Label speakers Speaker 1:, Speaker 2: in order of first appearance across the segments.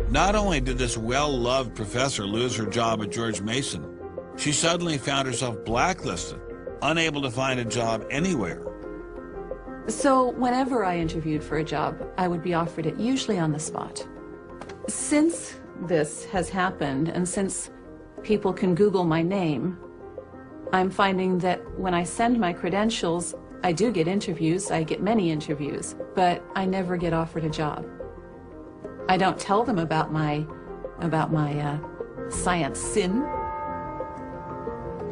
Speaker 1: Not only did this well-loved professor lose her job at George Mason, she suddenly found herself blacklisted, unable to find a job anywhere.
Speaker 2: So whenever I interviewed for a job, I would be offered it, usually on the spot. Since this has happened, and since people can Google my name, I'm finding that when I send my credentials, I do get interviews, I get many interviews, but I never get offered a job. I don't tell them about my science sin.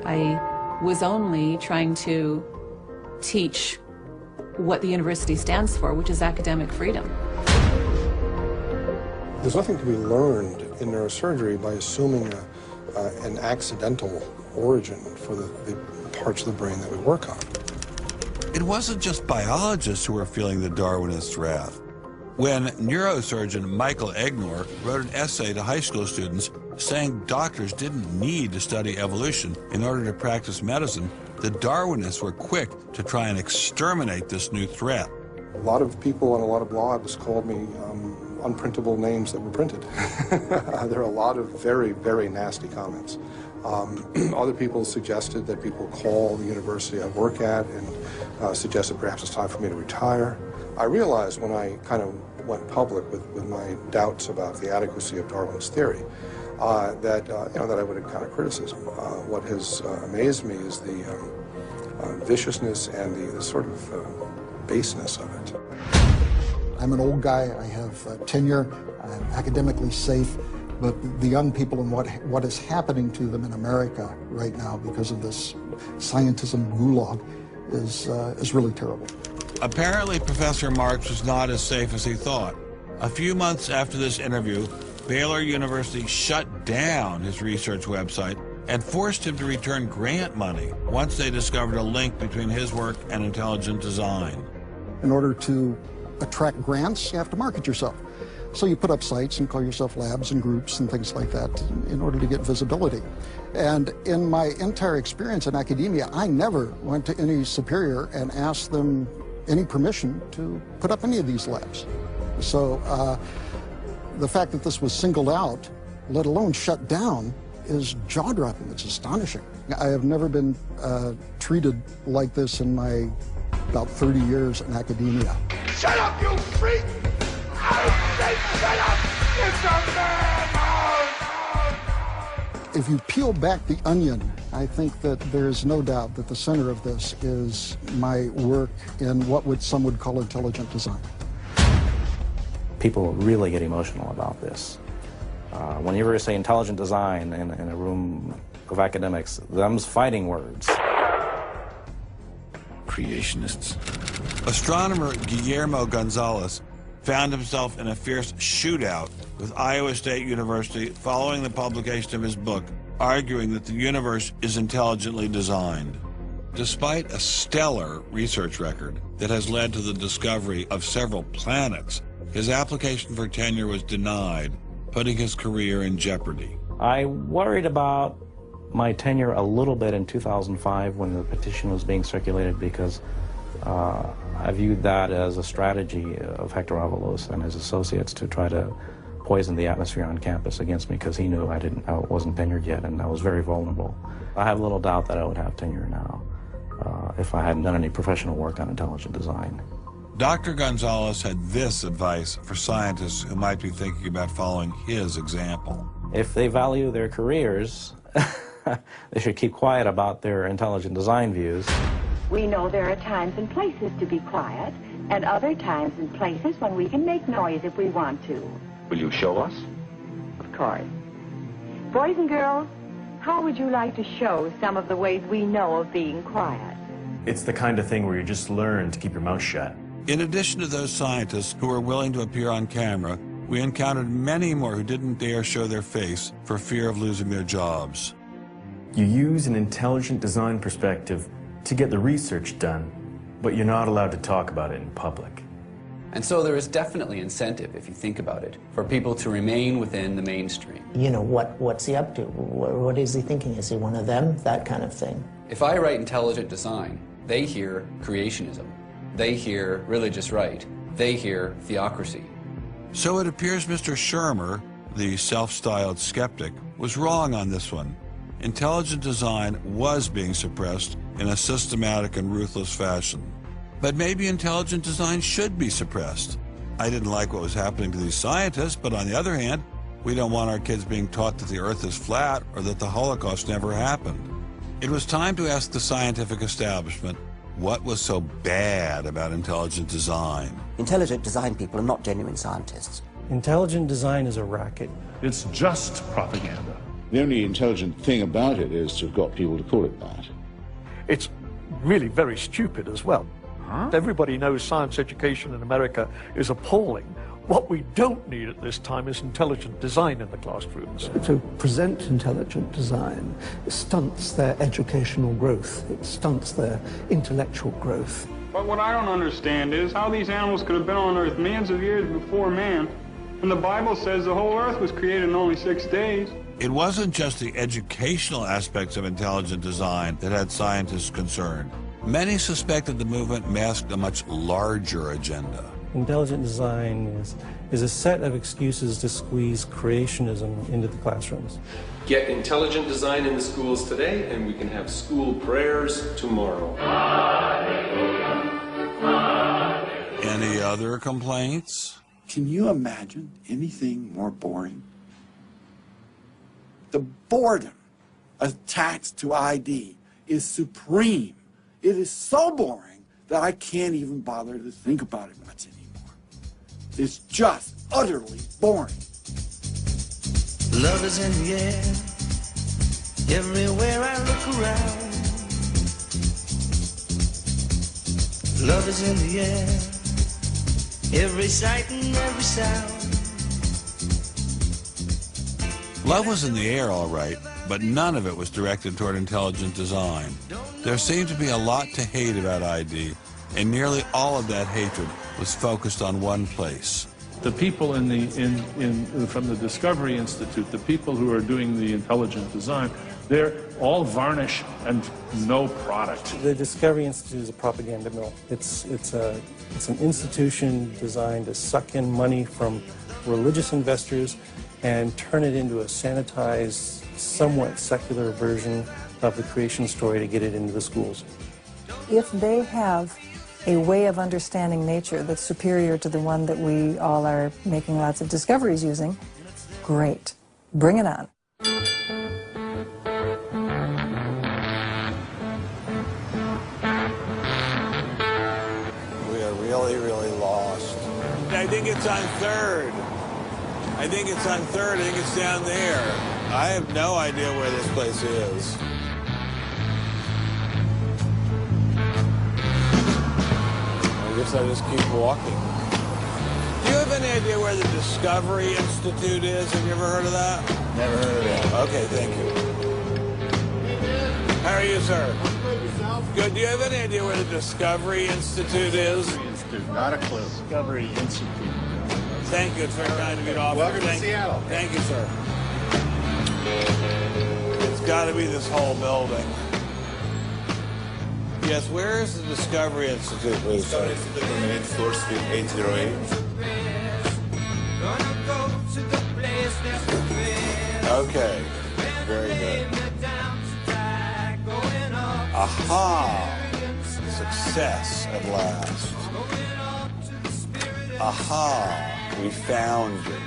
Speaker 2: I was only trying to teach what the university stands for, which is academic freedom.
Speaker 3: There's nothing to be learned in neurosurgery by assuming an accidental origin for the parts of the brain that we work on.
Speaker 1: It wasn't just biologists who were feeling the Darwinist wrath. When neurosurgeon Michael Egnor wrote an essay to high school students saying doctors didn't need to study evolution in order to practice medicine, the Darwinists were quick to try and exterminate this new threat.
Speaker 3: A lot of people on a lot of blogs called me unprintable names that were printed. There are a lot of very, very nasty comments. Other people suggested that people call the university I work at and suggested perhaps it's time for me to retire. I realized when I kind of went public with my doubts about the adequacy of Darwin's theory that I would encounter criticism. What has amazed me is the viciousness and the sort of baseness of it.
Speaker 4: I'm an old guy. I have tenure. I'm academically safe. But the young people and what is happening to them in America right now because of this scientism gulag is really terrible.
Speaker 1: Apparently, Professor Marks was not as safe as he thought. A few months after this interview, Baylor University shut down his research website and forced him to return grant money once they discovered a link between his work and intelligent design.
Speaker 4: In order to attract grants, you have to market yourself. So you put up sites and call yourself labs and groups and things like that in order to get visibility. And in my entire experience in academia, I never went to any superior and asked them any permission to put up any of these labs. So the fact that this was singled out, let alone shut down, is jaw-dropping. It's astonishing. I have never been treated like this in my about 30 years in academia.
Speaker 5: Shut up, you freak! I say shut up! It's a madhouse!
Speaker 4: If you peel back the onion, I think that there's no doubt that the center of this is my work in what some would call intelligent design.
Speaker 6: People really get emotional about this. Whenever you say intelligent design in a room of academics, them's fighting words.
Speaker 1: Creationists. Astronomer Guillermo Gonzalez found himself in a fierce shootout with Iowa State University following the publication of his book, arguing that the universe is intelligently designed. Despite a stellar research record that has led to the discovery of several planets, his application for tenure was denied, putting his career in jeopardy.
Speaker 6: I worried about my tenure a little bit in 2005 when the petition was being circulated because I viewed that as a strategy of Hector Avalos and his associates to try to poison the atmosphere on campus against me because he knew I wasn't tenured yet and I was very vulnerable. I have little doubt that I would have tenure now if I hadn't done any professional work on intelligent design.
Speaker 1: Dr. Gonzalez had this advice for scientists who might be thinking about following his example.
Speaker 6: If they value their careers, they should keep quiet about their intelligent design views.
Speaker 7: We know there are times and places to be quiet, and other times and places when we can make noise if we want to.
Speaker 8: Will you show us?
Speaker 7: Of course. Boys and girls, how would you like to show some of the ways we know of being quiet?
Speaker 9: It's the kind of thing where you just learn to keep your mouth shut.
Speaker 1: In addition to those scientists who were willing to appear on camera, we encountered many more who didn't dare show their face for fear of losing their jobs.
Speaker 9: You use an intelligent design perspective to get the research done, but you're not allowed to talk about it in public.
Speaker 10: And so there is definitely incentive, if you think about it, for people to remain within the mainstream.
Speaker 11: You know, what's he up to? What is he thinking? Is he one of them? That kind of thing.
Speaker 10: If I write intelligent design, they hear creationism. They hear religious right. They hear theocracy.
Speaker 1: So it appears Mr. Shermer, the self-styled skeptic, was wrong on this one. Intelligent design was being suppressed in a systematic and ruthless fashion. But maybe intelligent design should be suppressed. I didn't like what was happening to these scientists, but on the other hand, we don't want our kids being taught that the Earth is flat or that the Holocaust never happened. It was time to ask the scientific establishment what was so bad about intelligent design.
Speaker 8: Intelligent design people are not genuine scientists.
Speaker 12: Intelligent design is a racket.
Speaker 13: It's just propaganda.
Speaker 14: The only intelligent thing about it is to have got people to call it that.
Speaker 15: It's really very stupid as well. Everybody knows science education in America is appalling. What we don't need at this time is intelligent design in the classrooms.
Speaker 16: To present intelligent design stunts their educational growth. It stunts their intellectual growth.
Speaker 17: But what I don't understand is how these animals could have been on Earth millions of years before man, and the Bible says the whole Earth was created in only 6 days.
Speaker 1: It wasn't just the educational aspects of intelligent design that had scientists concerned. Many suspected the movement masked a much larger agenda.
Speaker 12: Intelligent design is a set of excuses to squeeze creationism into the classrooms.
Speaker 18: Get intelligent design in the schools today, and we can have school prayers tomorrow.
Speaker 1: Any other complaints?
Speaker 19: Can you imagine anything more boring? The boredom attached to ID is supreme. It is so boring that I can't even bother to think about it much anymore. It's just utterly boring.
Speaker 20: Love is in the air, everywhere I look around. Love is in the air, every sight and every sound.
Speaker 1: Love was in the air, all right, but none of it was directed toward intelligent design. There seemed to be a lot to hate about ID, and nearly all of that hatred was focused on one place.
Speaker 13: The people from the Discovery Institute, the people who are doing the intelligent design, they're all varnish and no product.
Speaker 12: The Discovery Institute is a propaganda mill. It's an institution designed to suck in money from religious investors and turn it into a sanitized, somewhat secular version of the creation story to get it into the schools.
Speaker 21: If they have a way of understanding nature that's superior to the one that we all are making lots of discoveries using, great. Bring it on.
Speaker 1: We are really, really lost. I think it's on 3rd. I think it's on 3rd. I think it's down there. I have no idea where this place is. I guess I just keep walking. Do you have any idea where the Discovery Institute is? Have you ever heard of that?
Speaker 22: Never heard of that.
Speaker 1: Okay, thank you. How are you, sir? Good. Do you have any idea where the Discovery Institute is?
Speaker 22: Not a clue.
Speaker 13: Discovery Institute.
Speaker 1: Thank you. It's very kind of you to offer.
Speaker 22: Welcome to Seattle.
Speaker 1: Thank you, sir. It's got to be this whole building. Yes, where is the Discovery Institute, please?
Speaker 22: Discovery Institute on the 8th floor, Suite 808.
Speaker 1: Okay, very good. Aha! Success at last. Aha! We found you.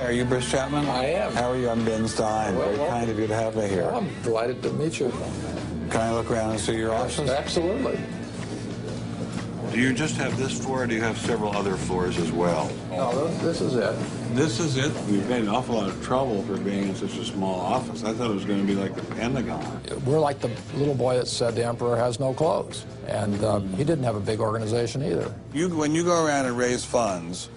Speaker 1: Are you Bruce Chapman?
Speaker 23: I am.
Speaker 1: How are you? I'm Ben Stein.
Speaker 23: Well,
Speaker 1: Very kind of you to have me here.
Speaker 23: I'm delighted to meet you.
Speaker 1: Can I look around and see your office?
Speaker 23: Absolutely.
Speaker 1: Do you just have this floor, or do you have several other floors as well?
Speaker 23: No, this is it.
Speaker 1: This is it? We've made an awful lot of trouble for being in such a small office. I thought it was going to be like the Pentagon.
Speaker 23: We're like the little boy that said the emperor has no clothes. And he didn't have a big organization either.
Speaker 1: When you go around and raise funds,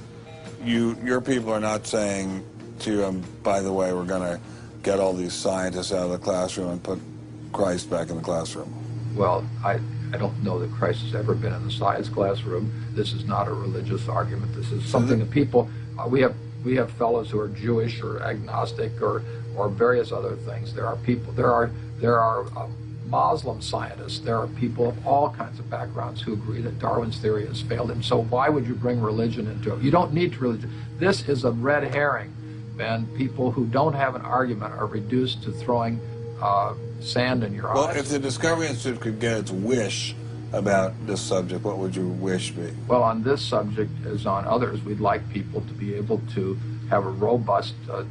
Speaker 1: your people are not saying to you, by the way, we're going to get all these scientists out of the classroom and put Christ back in the classroom.
Speaker 24: Well, I don't know that Christ has ever been in the science classroom. This is not a religious argument. This is something that people, we have fellows who are Jewish or agnostic or various other things. There are people, there are Muslim scientists. There are people of all kinds of backgrounds who agree that Darwin's theory has failed him. So why would you bring religion into it? You don't need religion. This is a red herring, and people who don't have an argument are reduced to throwing sand in your eyes.
Speaker 1: Well, if the Discovery Institute could get its wish about this subject, what would your wish be?
Speaker 24: Well, on this subject, as on others, we'd like people to be able to have a robust dialogue.